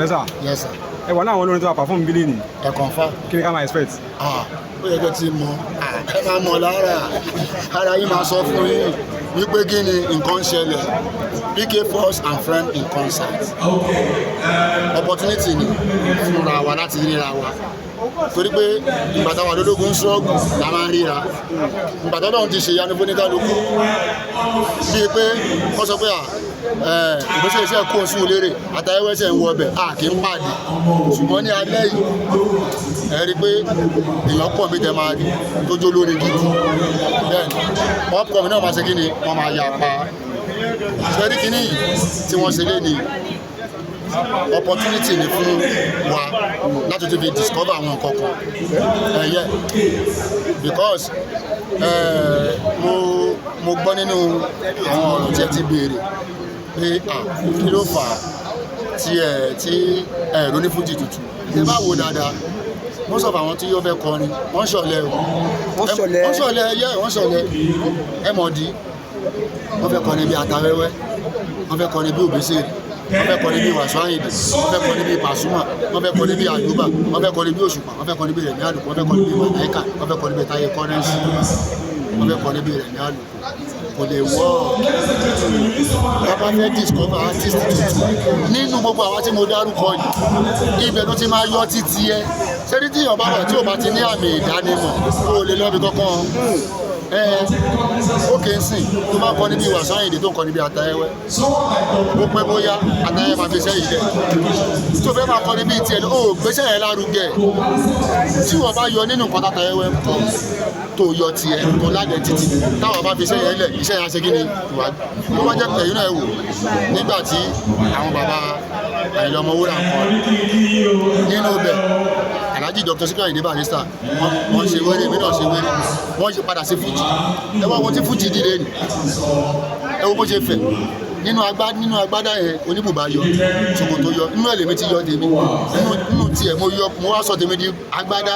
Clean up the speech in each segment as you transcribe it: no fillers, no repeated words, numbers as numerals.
sir. Yes sir. Ẹ wà láwọn olórin tó wà perform bílí ni. Ẹ confirm. Kí ni ká máa expect? Ó yẹ kẹ́ ti mọ̀ ẹ máa mọ̀ lára ara yín máa sọ fún yín wípé kí ni nǹkan ṣẹlẹ̀ PK Force and friend in concert. Opportunity ni fúnra wa láti ríra wa torí pé ìgbà táwọn àdólógún ń ṣọ́ọ̀gù la máa ń ríra ìgbà tó náà ti ṣe ìyanu fún oníkálukú bíi pé wọ́n sọ pé ìgbésẹ̀ iṣẹ́ kó oṣù lérè Atawewe ń wọ ọbẹ̀ kì í pàdé ṣùgbọ́n ní alẹ́ yìí ẹ rí pé èèyàn pọ̀ bí tẹ máa rí tó jó lórí gidi bẹ́ẹ̀ ni wọ́n pọ̀ mí náà máa ṣe kí ni wọ́n máa yà pa ṣẹ́rí kí ni tí wọ́n ṣe lé ní opportunity ni fún wa láti tún fi discover àwọn nǹkan kan ẹ̀yẹ because mo gbọ́ nínú àwọn ọ̀rọ̀ tí ẹ ti béèrè pé kí ló fà á tí onifuji tuntun ẹ bá wo dáadáa most of àwọn tí yóò fẹ́ kọrin wọ́n ṣọ̀lẹ wọ́n ṣọ̀lẹ ẹ mọ̀ dí wọ́n fẹ́ kọrin bí Atawewe wọ́n fẹ́ kọrin bí Obesere wọ́n fẹ́ kọrin bí Wasiu Ayinde wọ́n fẹ́ kọrin bí Pasuma wọ́n fẹ́ kọrin bí Ayuba wọ́n fẹ́ kọrin bí Òṣùpá wọ́n fẹ́ kọrin bí Rẹ̀mí Àlùkò wọ́n fẹ́ kọrin bí Màláíkà wọ́n fẹ́ kọrin bí Táyé Currency wọ́n fẹ́ kọrin bí Rẹ̀mí Àlùkò kò lè wọ́ bàbá fẹ́ discover artist tuntun nínú gbogbo àwọn tí mo dárúkọ yìí ibẹ̀ ló ti máa yọ títí ẹ ṣẹ́rí tí ìyàn bá wà tí ò bá ti ní àmì ìdánimọ̀ kó o lè lọ́bi kankan ó kè ń sìn tó bá kọ́ níbi Wasiu Ayinde tó ń kọ́ níbi Atawewe ó pẹ́ bóyá Atawewe máa gbéṣẹ́ yìí lẹ̀ tó fẹ́ máa kọ́ níbi tiẹ̀ ó gbéṣẹ́ yẹn lárugẹ tí wọ́n bá yọ nínú nǹkan Atawewe ń kọ́ tó yọ tiẹ̀ tó ládẹ̀ títì táwọn bá fi iṣẹ́ yẹn lẹ̀ iṣẹ́ yẹn á ṣe kí ni ìwà tó bá jẹ́ ẹ̀yìn náà wò nígbà tí àwọn bàbá Àyìnlá Ọmọwúrà ń kọ́ nínú bẹ̀ Alhaji Dr. Sikiru Ayinde Barrister wọ́n ṣe wéré èmi náà ṣe wéré wọ́n ṣe padà sí Fuji ẹ wá wọn tí Fuji dìde ni ẹ wo bó ṣe fẹ̀ nínú agbádá yẹn oníbùbá yọ ṣòkòtò yọ nínú ẹlẹ́mí ti yọ tèmi nínú tiẹ̀ mo wá sọ tèmi di agbádá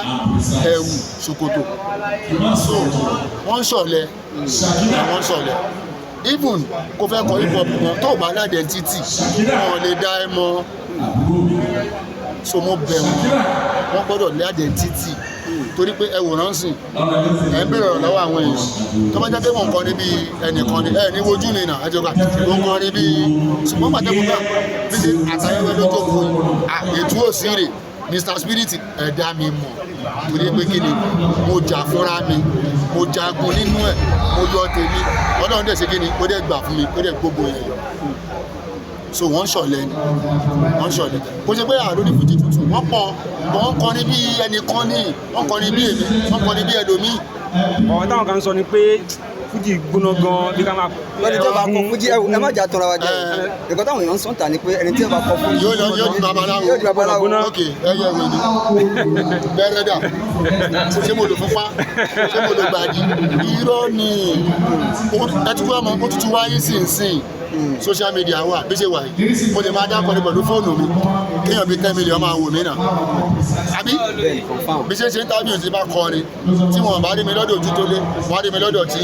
ẹ̀wù ṣòkòtò so wọ́n ṣọ̀lẹ even kò fẹ́ kọ hip hop wọn tó bá ládẹ̀ títì wọn lè dá ẹ mọ́ so mo bẹ̀ wọ́n gbọ́dọ̀ lé identity torí pé ẹ wòrán sìn ẹ ń bèrè ọ̀rọ̀ lọ́wọ́ àwọn èèyàn tó bá jẹ́ pé wọ́n kọ́ níbi ẹnìkan ní ní wojú mi nà ẹjọba wọ́n kọ́ níbi ṣùgbọ́n pàtẹ́kùn bá bí ṣe Atawewe lójó kò ètò òsèré Mr. Spirit ẹ̀dá mi mọ̀ torí pé kí ni mo jà fúnra mi mo jagun nínú ẹ̀ mo yọ tèmi Ọlọ́run dẹ̀ ṣe kí ni ó dẹ̀ gbà fún mi ó dẹ̀ gbogbo ẹ̀ yọ so wọ́n ṣọ̀lẹ ni wọ́n ṣọ̀lẹ kò ṣe pé àrò ní Fuji tuntun wọ́n pọ̀ wọ́n kọrin bí ẹnìkan ní wọ́n kọrin bí èmi wọ́n kọrin bí ẹlòmíì. ọ̀rọ̀ táwọn kan sọ ni pé Fuji gbóná gan bí ká máa. lọ́dún tí wọ́n bá kọ Fuji ẹ má jà tọ́ra wa jẹ́ ẹ̀kọ́ táwọn èèyàn ń sọ̀tà ni pé ẹni tí wọ́n bá kọ Fuji yóò di babaláwo ok ẹyẹ ìwé ni bẹ́rẹ̀ dà ṣé mo lò fúnpá ṣé mo lò gbàdí irọ́ ni ó tutù wáyé sínsìn social media wà bí ṣe wà yìí mo lè máa dákọ̀ ní pẹ̀lú fóònù mi kéèyàn bíi 10 million máa wò mí náà àbí bí ṣe ń tábìlì tí bá kọrin tí wọn bá rí mi lọ́dọ̀ ojú tó lé wọn á rí mi lọ́dọ̀ tí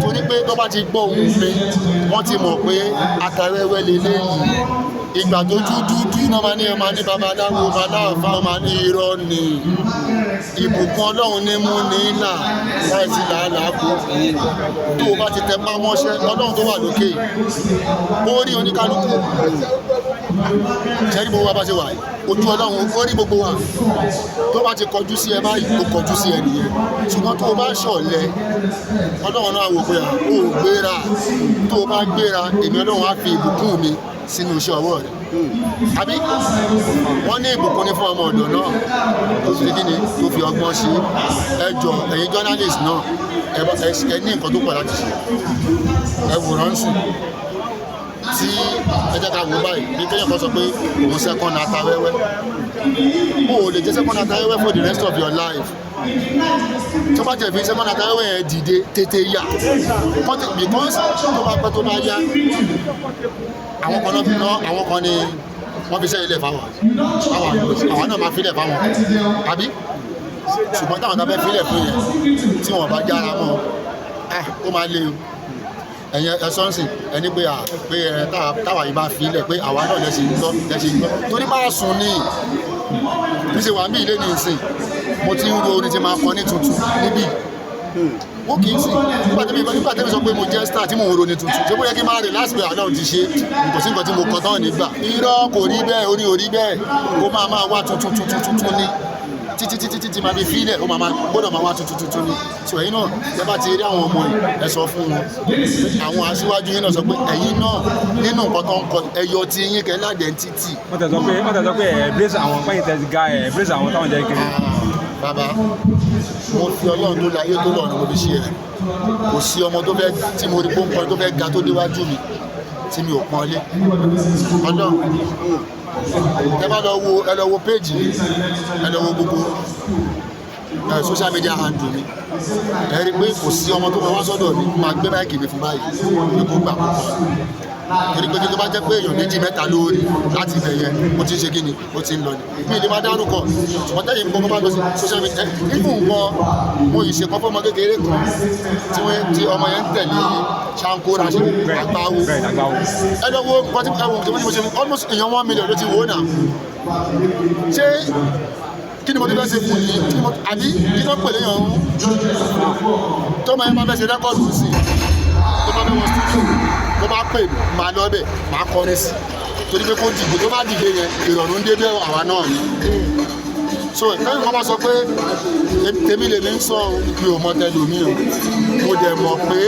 torí pé tó bá ti gbọ́ ohùn mi wọ́n ti mọ̀ pé Atawewe lélẹ́yìí ìgbà tó dúdú náà máa ní ẹ máa ní babaláwo babaláfa máa ní irọ́ ni ìbùkún Ọlọ́run ní mú ní ìlà láìsí làálàá kú tó o bá ti tẹ pámọ́ṣẹ́ Ọlọ́run tó wà lókè ó rí oníkálukú ṣẹ́rí gbogbo wa bá ṣe wà ojú Ọlọ́run ó rí gbogbo wa tó bá ti kọjú sí ẹ báyìí ó kọjú sí ẹ nìyẹn ṣùgbọ́n tó o bá ṣọ̀lẹ Ọlọ́run náà wò pé ó gbéra tó o bá gbéra èmi Ọlọ́run á fi ìbùkún mi sínú iṣẹ́ ọwọ́ rẹ̀ àbí wọ́n ní ìbùkún ní fún ọmọ ọ̀dọ̀ náà tó fi kí ni tó fi ọgbọ́n ṣe ẹjọ́ ẹ̀yin journalist náà ẹ ní nǹkan tó pọ̀ láti ṣe ẹ wòrán sùn tí ẹ jẹ́ ká wò báyìí bí kéèyàn kan sọ pé òun second Atawewe o ò lè jẹ́ second Atawewe for the rest of your life tó bá jẹ́ fi second Atawewe yẹn dìde tètè yà because tó bá pẹ́ tó bá yá àwọn kan ní wọ́n fi ṣe ilẹ̀ fáwọn àwọn náà máa filẹ̀ fáwọn àbí ṣùgbọ́n táwọn tó fẹ́ filẹ̀ fún yẹn tí wọ́n bá jára mọ́ ó máa lé o ẹ̀yẹ ẹ̀sọ́nsìn ẹni pé táwa yìí bá fi ilẹ̀ pé àwa náà lẹ́sìn gbọ́ torí máa sùn ní bí ṣe wà ní ilé ní ìsìn mo ti ń ro orin tí máa kọ ní tuntun níbí ó kì í sí nígbà tí mi sọ pé mo jẹ́ star tí mo ń ro ní tuntun ṣé bó yẹ kí n máa rìn láti pé àná ti ṣe kò sí nǹkan tí mo kọ tán nígbà irọ́ kò rí bẹ́ẹ̀ orin ò rí bẹ́ẹ̀ ó máa wá tuntun ní títí máa fi fílẹ̀ ó gbọ́dọ̀ máa wá tuntun ní so ẹ̀yin náà ẹ bá ti rí àwọn ọmọ ẹ sọ fún wọn àwọn aṣíwájú yín náà sọ pé ẹ̀yin náà nínú nǹkan tó ń kọ ẹyọ tí yín kẹ́ ládẹ́ntítì. wọ́n tẹ̀ sọ pé ẹ̀ẹ́dẹ́sì àwọn pẹ́yìn tẹ̀sí ga ẹ̀ẹ́dẹ́sì àwọn táwọn jẹ́ kiri. bàbá mo fi ọlọ́run tó láyé tó lọ́run mo fi ṣe ẹ̀ kò sí ọmọ tó fẹ́ tí mo rí pọ́npọ́n tó fẹ́ ga tó déwájú mi tí mi ò pọ́n lé ọlọ́run ẹ bá lọ wo péjì ẹ lọ wo gbogbo social media handle mi ẹ rí i pé kò sí ọmọ tó máa wá sọ́dọ̀ mi máa gbé báyìí kìíní fún báyìí ní kó gbà torí pé tó bá jẹ́ pé èèyàn méjì mẹ́ta lórí láti ibẹ̀ yẹn ó ti ń ṣe kí ni ó ti ń lọ ni mi lè máa dárúkọ ṣùgbọ́n tẹ́yìn nǹkan kan bá lọ sí social media nínú nǹkan mo ìṣe kan fọ́mọ kékeré kan tí ọmọ yẹn ń tẹ̀lé ṣáńkó ránṣẹ́ Agbawo ẹ lọ wo nǹkan tí mo ṣe almost èèyàn 1 million ló ti wò ó náà ṣé kí ni mo ti fẹ́ ṣe fún yìí àbí kí ló ń pè léyàn ọ̀hún tó máa ń bá fẹ́ ṣe rẹ́kọ̀dù sí tó bá fẹ́ wọ studio tó bá pè máa lọ bẹ̀ máa kọrin sí torí pé kó dìbò tó bá dìde yẹn ìrọ̀rùn ń dé bẹ́ àwa náà ni so ìtẹ́yìn kan bá sọ pé tèmi lèmi ń sọ mi ò mọ tẹlòmí o mo dẹ̀ mọ̀ pé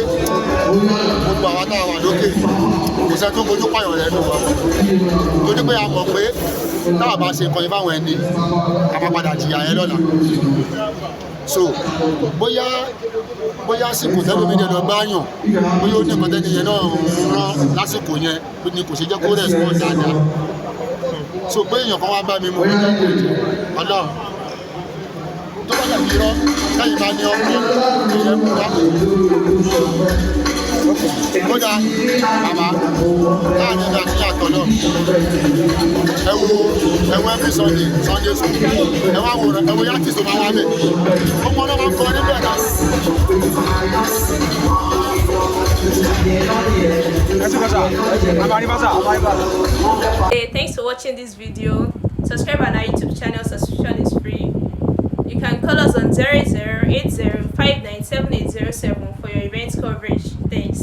gbogbo àwa tá a wà lókè kò sẹ́ tó kojú pààyàn rẹ̀ nù wá torí pé a mọ̀ pé táwa bá ṣe nǹkan ìfáwọn ẹni a máa padà jìyà yẹn lọ́la so bóyá àsìkò tẹ́lómi dẹ̀ lọ bá yàn bóyá ó ní nǹkan tẹ́ni yẹn náà ń rán lásìkò yẹn ni kò ṣe jẹ́ kó respond dáadáa so pé èèyàn kan wá bá mi mú mi ọlọ́run tó bá dàbí irọ́ lẹ́yìn bá ní ọkọ̀ èèyàn mú wá kódà bàbá láàrin ìgbà tí àtọ̀ náà ẹ wo every Sunday school ẹ wá wo yàtì tó máa wá bẹ̀ ọmọ náà máa ń kọ́ níbẹ̀ náà. Hey, thanks for watching this video. Subscribe on our YouTube channel. Subscription is free. You can call us on 0080597807 for your event coverage. Thanks.